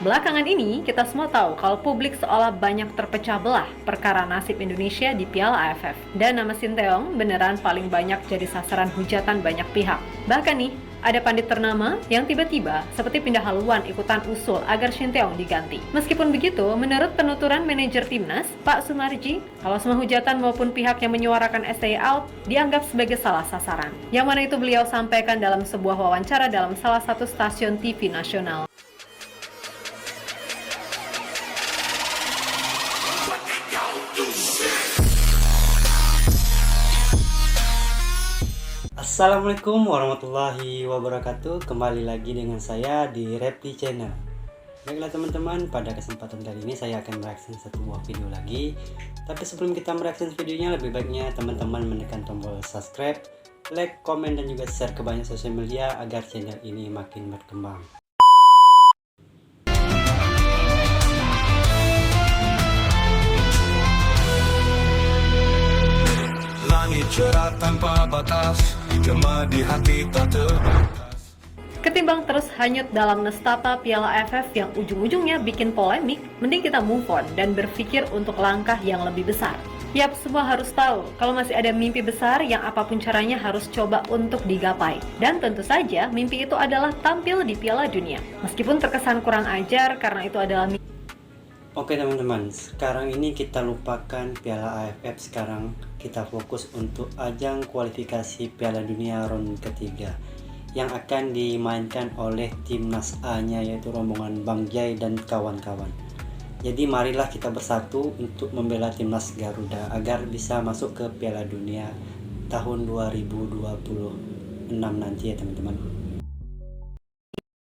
Belakangan ini, kita semua tahu kalau publik seolah banyak terpecah belah perkara nasib Indonesia di Piala AFF. Dan nama Sinteyong beneran paling banyak jadi sasaran hujatan banyak pihak. Bahkan nih, ada pandit ternama yang tiba-tiba seperti pindah haluan ikutan usul agar Sinteyong diganti. Meskipun begitu, menurut penuturan manajer timnas, Pak Sumarji, kalau semua hujatan maupun pihak yang menyuarakan STY out dianggap sebagai salah sasaran. Yang mana itu beliau sampaikan dalam sebuah wawancara dalam salah satu stasiun TV nasional. Assalamualaikum warahmatullahi wabarakatuh. Kembali lagi dengan saya di Reply Channel. Baiklah teman-teman, pada kesempatan kali ini saya akan mereaksi satu buah video lagi. Tapi sebelum kita mereaksi videonya, lebih baiknya teman-teman menekan tombol subscribe, like, komen, dan juga share ke banyak sosial media agar channel ini makin berkembang. Langit cerah tanpa batas, gema di hati tak terbatas. Ketimbang terus hanyut dalam nestapa Piala AFF yang ujung-ujungnya bikin polemik, mending kita move on dan berpikir untuk langkah yang lebih besar. Yap, semua harus tahu kalau masih ada mimpi besar yang apapun caranya harus coba untuk digapai. Dan tentu saja mimpi itu adalah tampil di Piala Dunia. Meskipun terkesan kurang ajar karena itu adalah mimpi. Oke teman-teman, sekarang ini kita lupakan Piala AFF. Sekarang kita fokus untuk ajang kualifikasi Piala Dunia round ketiga yang akan dimainkan oleh timnas A-nya, yaitu rombongan Bang Jai dan kawan-kawan. Jadi marilah kita bersatu untuk membela timnas Garuda agar bisa masuk ke Piala Dunia tahun 2026 nanti ya teman-teman.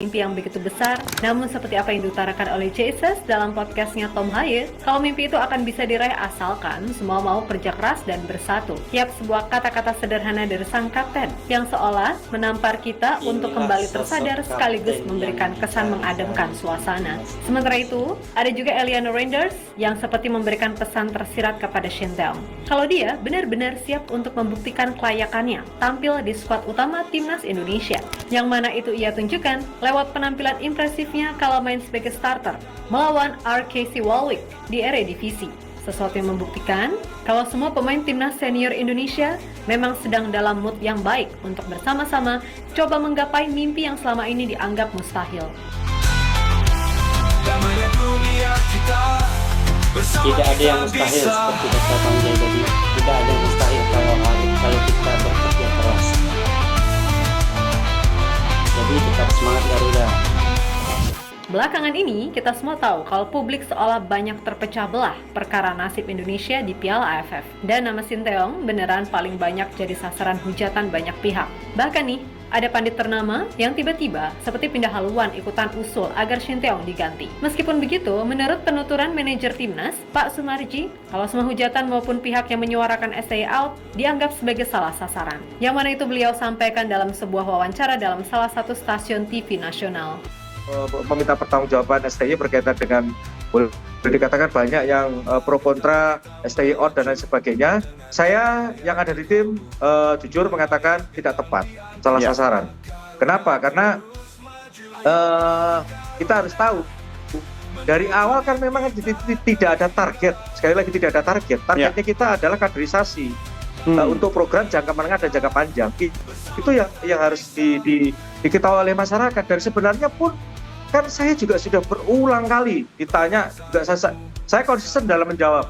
Mimpi yang begitu besar, namun seperti apa yang diutarakan oleh Jesus dalam podcastnya Tom Hayes, kalau mimpi itu akan bisa diraih asalkan semua mau kerja keras dan bersatu. Tiap sebuah kata-kata sederhana dari sang kapten yang seolah menampar kita untuk kembali tersadar sekaligus memberikan kesan mengademkan suasana. Sementara itu, ada juga Eliana Reinders yang seperti memberikan pesan tersirat kepada Sinteyong. Kalau dia benar-benar siap untuk membuktikan kelayakannya tampil di skuad utama timnas Indonesia, yang mana itu ia tunjukkan lewat penampilan impresifnya kala main sebagai starter melawan RKC Waalwijk di Eredivisie. Sesuatu yang membuktikan kalau semua pemain timnas senior Indonesia memang sedang dalam mood yang baik untuk bersama-sama coba menggapai mimpi yang selama ini dianggap mustahil. Tidak ada yang mustahil seperti kata Bang Jai tadi. Tidak ada yang mustahil kalau kita bekerja keras. Jadi tetap semangat Garuda. Belakangan ini, kita semua tahu kalau publik seolah banyak terpecah belah perkara nasib Indonesia di Piala AFF. Dan nama Sinteyong beneran paling banyak jadi sasaran hujatan banyak pihak. Bahkan nih, ada pandit ternama yang tiba-tiba seperti pindah haluan ikutan usul agar Sinteyong diganti. Meskipun begitu, menurut penuturan manajer timnas, Pak Sumarji, kalau semua hujatan maupun pihak yang menyuarakan STY out dianggap sebagai salah sasaran. Yang mana itu beliau sampaikan dalam sebuah wawancara dalam salah satu stasiun TV nasional. Meminta pertanggungjawaban STY berkaitan dengan, boleh dikatakan banyak yang pro kontra STY out dan lain sebagainya. Saya yang ada di tim jujur mengatakan tidak tepat, salah sasaran. Kenapa? Karena kita harus tahu dari awal kan memang tidak ada target. Sekali lagi tidak ada target. Targetnya kita adalah kaderisasi untuk program jangka menengah dan jangka panjang. Itu yang harus diketahui oleh masyarakat. Dan sebenarnya pun kan saya juga sudah berulang kali ditanya, juga saya konsisten dalam menjawab.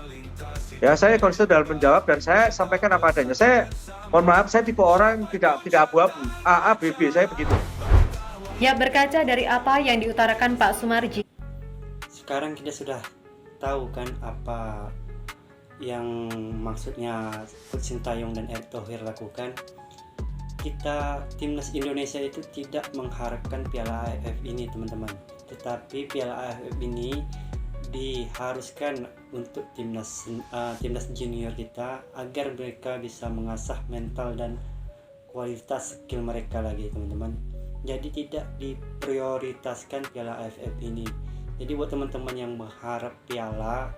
Ya, saya konsisten dalam menjawab dan saya sampaikan apa adanya. Saya mohon maaf, saya tipe orang tidak abu-abu. A, B, B, saya begitu. Ya, berkaca dari apa yang diutarakan Pak Sumarji. Sekarang kita sudah tahu kan apa yang maksudnya Coach Sinteyong dan Erick Thohir lakukan. Kita timnas Indonesia itu tidak mengharapkan Piala AFF ini teman-teman, tetapi Piala AFF ini diharuskan untuk timnas junior kita agar mereka bisa mengasah mental dan kualitas skill mereka lagi teman-teman. Jadi tidak diprioritaskan Piala AFF ini. Jadi buat teman-teman yang berharap piala,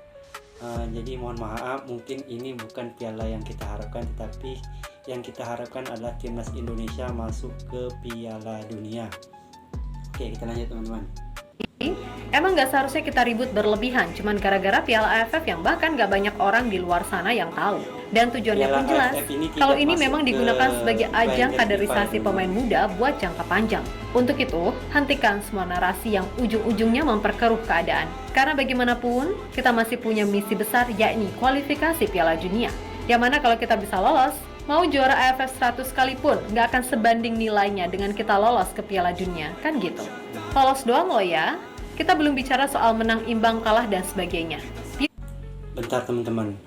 jadi mohon maaf, mungkin ini bukan piala yang kita harapkan, tetapi yang kita harapkan adalah timnas Indonesia masuk ke Piala Dunia. Oke, kita lanjut teman-teman. Emang gak seharusnya kita ribut berlebihan cuman gara-gara Piala AFF yang bahkan gak banyak orang di luar sana yang tahu. Dan tujuannya Piala pun jelas, AFF ini tidak kalau ini masuk memang ke digunakan sebagai ajang Bayern kaderisasi FIFA. pemain muda buat jangka panjang. Untuk itu, hentikan semua narasi yang ujung-ujungnya memperkeruh keadaan. Karena bagaimanapun, kita masih punya misi besar yakni kualifikasi Piala Dunia. Yang mana kalau kita bisa lolos, mau juara AFF 100 sekalipun nggak akan sebanding nilainya dengan kita lolos ke Piala Dunia, kan gitu. Lolos doang loh ya, kita belum bicara soal menang imbang kalah dan sebagainya. Bentar teman-teman,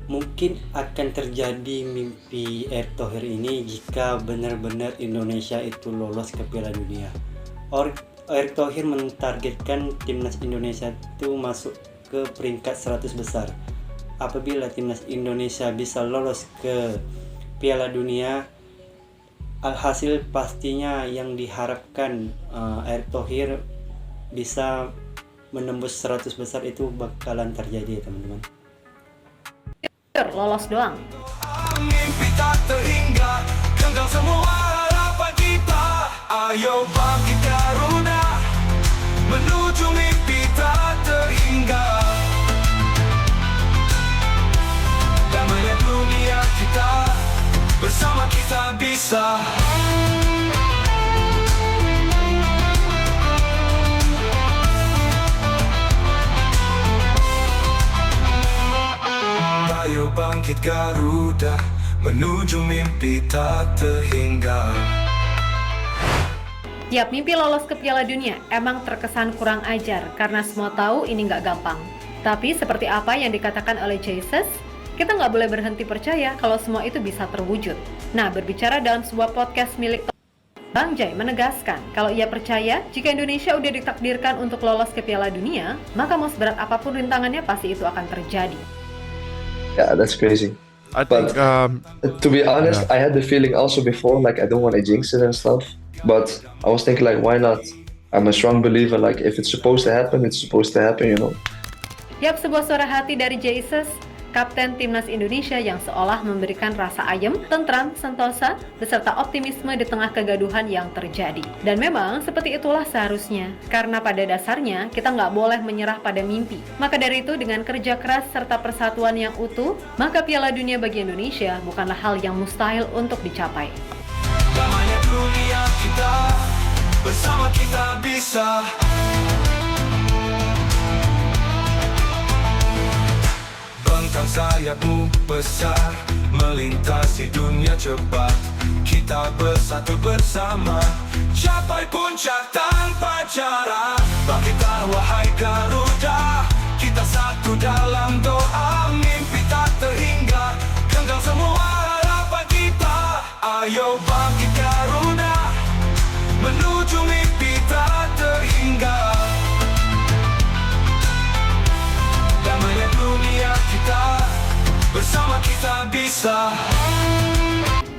mungkin akan terjadi mimpi Erick Thohir ini jika benar-benar Indonesia itu lolos ke Piala Dunia. Erick Thohir mentargetkan timnas Indonesia itu masuk ke peringkat 100 besar. Apabila timnas Indonesia bisa lolos ke Piala Dunia, alhasil pastinya yang diharapkan Erick Thohir bisa menembus 100 besar itu bakalan terjadi ya teman-teman. Lolos doang. Mimpi tak terhingga, genggam semua harapan kita. Ayo bangkit Garuda, menuju mimpi tak terhingga. Damainya dunia kita, bersama kita bisa. Ayo bangkit Garuda, menuju mimpi tak terhingga. Yap, mimpi lolos ke Piala Dunia emang terkesan kurang ajar karena semua tahu ini nggak gampang. Tapi seperti apa yang dikatakan oleh Jesus, kita nggak boleh berhenti percaya kalau semua itu bisa terwujud. Nah, berbicara dalam sebuah podcast milik Bang Jai menegaskan kalau ia percaya jika Indonesia udah ditakdirkan untuk lolos ke Piala Dunia, maka mau seberat apapun rintangannya pasti itu akan terjadi. Yeah, that's crazy. I think To be honest, I had the feeling also before, like I don't want to jinx it and stuff. But I was thinking, like, why not? I'm a strong believer, like if it's supposed to happen, it's supposed to happen, you know. Yap, sebuah suara hati dari Jesus, Kapten Timnas Indonesia yang seolah memberikan rasa ayem, tentram, sentosa, beserta optimisme di tengah kegaduhan yang terjadi. Dan memang seperti itulah seharusnya, karena pada dasarnya kita nggak boleh menyerah pada mimpi. Maka dari itu dengan kerja keras serta persatuan yang utuh, maka Piala Dunia bagi Indonesia bukanlah hal yang mustahil untuk dicapai. Damainya dunia kita, bersama kita bisa. Bentang sayapmu besar, melintasi dunia cepat. Kita bersatu bersama, capai puncak tanpa cara. Bangkitlah wahai Garuda, kita satu dalam doa. Mimpi tak terhingga, genggam semua harapan kita. Ayo bangkit Garuda, menuju mimpi tak terhingga. Damainya dunia kita, bersama kita bisa.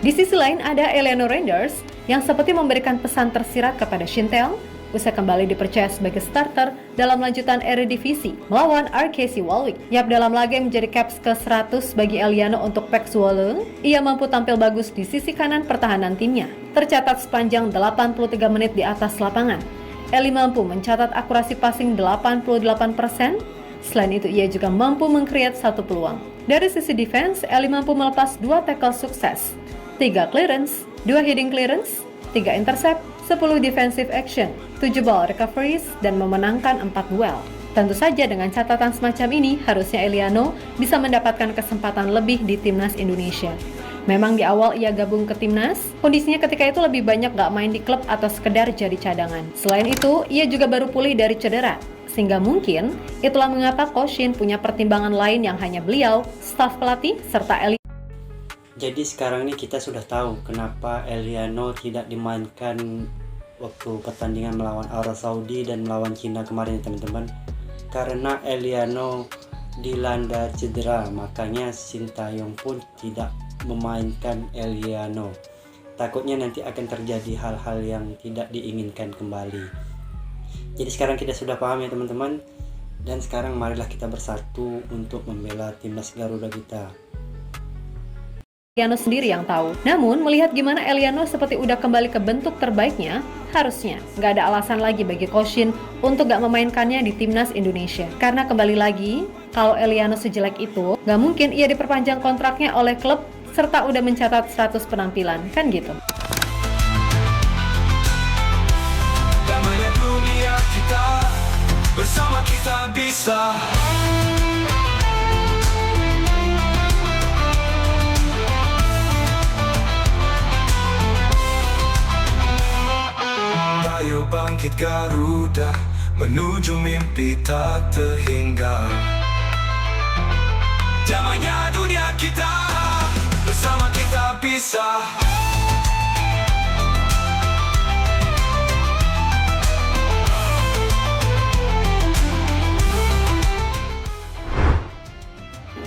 Di sisi lain ada Eleanor Randers yang seperti memberikan pesan tersirat kepada Shintel usai kembali dipercaya sebagai starter dalam lanjutan Eredivisie melawan RKC Waalwijk. Yap, dalam laga yang menjadi caps ke-100 bagi Eliano untuk PEC Zwolle, ia mampu tampil bagus di sisi kanan pertahanan timnya. Tercatat sepanjang 83 menit di atas lapangan, Eli mampu mencatat akurasi passing 88%. Selain itu, ia juga mampu meng-create satu peluang. Dari sisi defense, Eli mampu melepas 2 tackle sukses, 3 clearance, 2 heading clearance, 3 intercept, 10 defensive action, 7 ball recoveries, dan memenangkan 4 duel. Tentu saja dengan catatan semacam ini, harusnya Eliano bisa mendapatkan kesempatan lebih di timnas Indonesia. Memang di awal ia gabung ke timnas, kondisinya ketika itu lebih banyak gak main di klub atau sekedar jadi cadangan. Selain itu, ia juga baru pulih dari cedera, sehingga mungkin itulah mengapa Coach Shin punya pertimbangan lain yang hanya beliau, staf pelatih, serta Eli. Jadi sekarang ini kita sudah tahu kenapa Eliano tidak dimainkan waktu pertandingan melawan Arab Saudi dan melawan Cina kemarin ya teman-teman. Karena Eliano dilanda cedera, makanya Sintayong pun tidak memainkan Eliano. Takutnya nanti akan terjadi hal-hal yang tidak diinginkan kembali. Jadi sekarang kita sudah paham ya teman-teman. Dan sekarang marilah kita bersatu untuk membela timnas Garuda kita. Eliano sendiri yang tahu. Namun, melihat gimana Eliano seperti udah kembali ke bentuk terbaiknya, harusnya nggak ada alasan lagi bagi Coach Shin untuk nggak memainkannya di timnas Indonesia. Karena kembali lagi, kalau Eliano sejelek itu, nggak mungkin ia diperpanjang kontraknya oleh klub serta udah mencatat 100 penampilan, kan gitu. Damainya dunia kita, bersama kita bisa. Ayo bangkit Garuda, menuju mimpi tak terhingga. Damainya dunia kita, bersama kita bisa.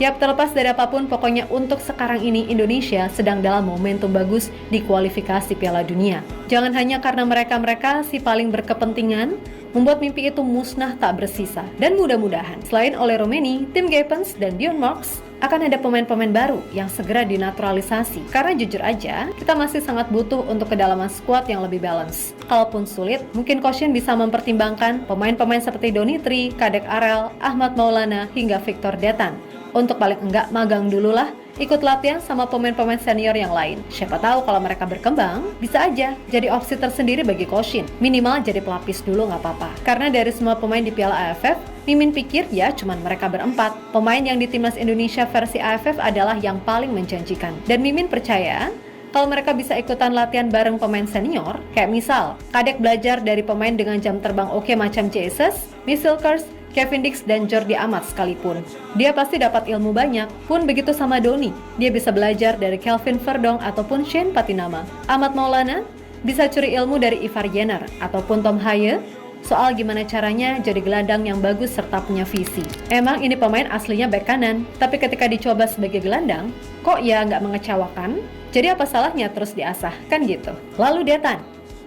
Yap, terlepas dari apapun, pokoknya untuk sekarang ini Indonesia sedang dalam momentum bagus di kualifikasi Piala Dunia. Jangan hanya karena mereka si paling berkepentingan membuat mimpi itu musnah tak bersisa. Dan mudah-mudahan selain oleh Romeni, Tim Gapens dan Dion Marks akan ada pemain-pemain baru yang segera dinaturalisasi. Karena jujur aja, kita masih sangat butuh untuk kedalaman skuad yang lebih balance. Kalaupun sulit, mungkin Coach Shin bisa mempertimbangkan pemain-pemain seperti Donitri, Kadek Arel, Ahmad Maulana, hingga Victor Detan. Untuk paling enggak magang dulu lah, ikut latihan sama pemain-pemain senior yang lain. Siapa tahu kalau mereka berkembang, bisa aja jadi opsi tersendiri bagi Coach Shin. Minimal jadi pelapis dulu nggak apa-apa. Karena dari semua pemain di Piala AFF, Mimin pikir ya cuman mereka berempat. Pemain yang di Timnas Indonesia versi AFF adalah yang paling menjanjikan. Dan Mimin percaya kalau mereka bisa ikutan latihan bareng pemain senior, kayak misal, Kadek belajar dari pemain dengan jam terbang oke macam Jesus, Missilkers, Kevin Dix dan Jordi Amat sekalipun. Dia pasti dapat ilmu banyak. Pun begitu sama Doni, dia bisa belajar dari Kelvin Verdong ataupun Shane Patinama. Ahmad Maulana bisa curi ilmu dari Ivar Jenner ataupun Tom Haye soal gimana caranya jadi gelandang yang bagus serta punya visi. Emang ini pemain aslinya bek kanan, tapi ketika dicoba sebagai gelandang, kok ya nggak mengecewakan? Jadi apa salahnya terus diasah, kan gitu. Lalu Detan,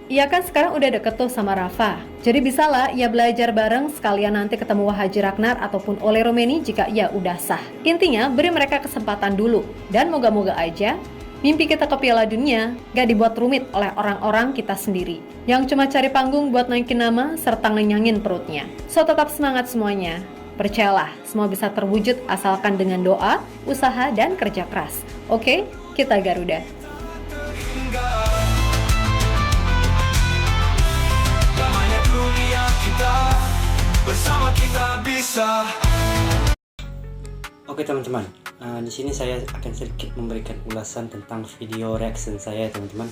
ia kan sekarang udah deket tuh sama Rafa. Jadi bisalah ia belajar bareng sekalian nanti ketemu Haji Ragnar ataupun Ole Romeni jika ia udah sah. Intinya beri mereka kesempatan dulu. Dan moga-moga aja mimpi kita ke Piala Dunia gak dibuat rumit oleh orang-orang kita sendiri yang cuma cari panggung buat naikin nama serta ngenyangin perutnya. So tetap semangat semuanya. Percayalah, semua bisa terwujud asalkan dengan doa, usaha, dan kerja keras. Oke, kita Garuda. Bersama kita bisa. Oke teman-teman, di sini saya akan sedikit memberikan ulasan tentang video reaction saya teman-teman.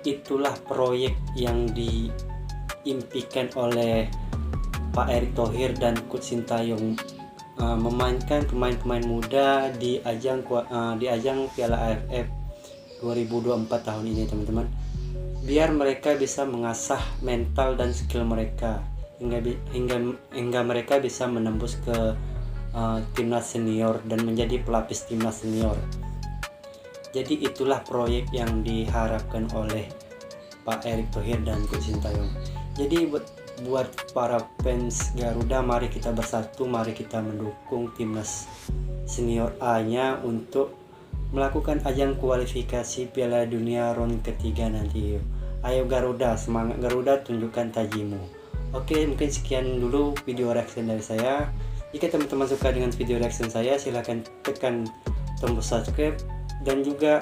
Itulah proyek yang diimpikan oleh Pak Erick Thohir dan Coach Sintayong, memainkan pemain-pemain muda di ajang Piala AFF 2024 tahun ini teman-teman. Biar mereka bisa mengasah mental dan skill mereka hingga mereka bisa menembus ke timnas senior dan menjadi pelapis timnas senior. Jadi itulah proyek yang diharapkan oleh Pak Erick Thohir dan Coach Sintayong. Jadi buat para fans Garuda, mari kita bersatu, mari kita mendukung timnas senior A-nya untuk melakukan ajang kualifikasi Piala Dunia round ketiga nanti. Ayo Garuda, semangat Garuda, tunjukkan tajimu. Oke, mungkin sekian dulu video reaction dari saya. Jika teman-teman suka dengan video reaction saya, silahkan tekan tombol subscribe dan juga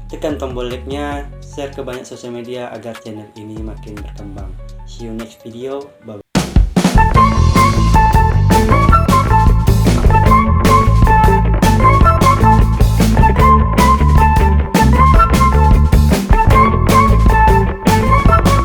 tekan tombol like-nya, share ke banyak sosial media agar channel ini makin berkembang. See you next video, bye bye.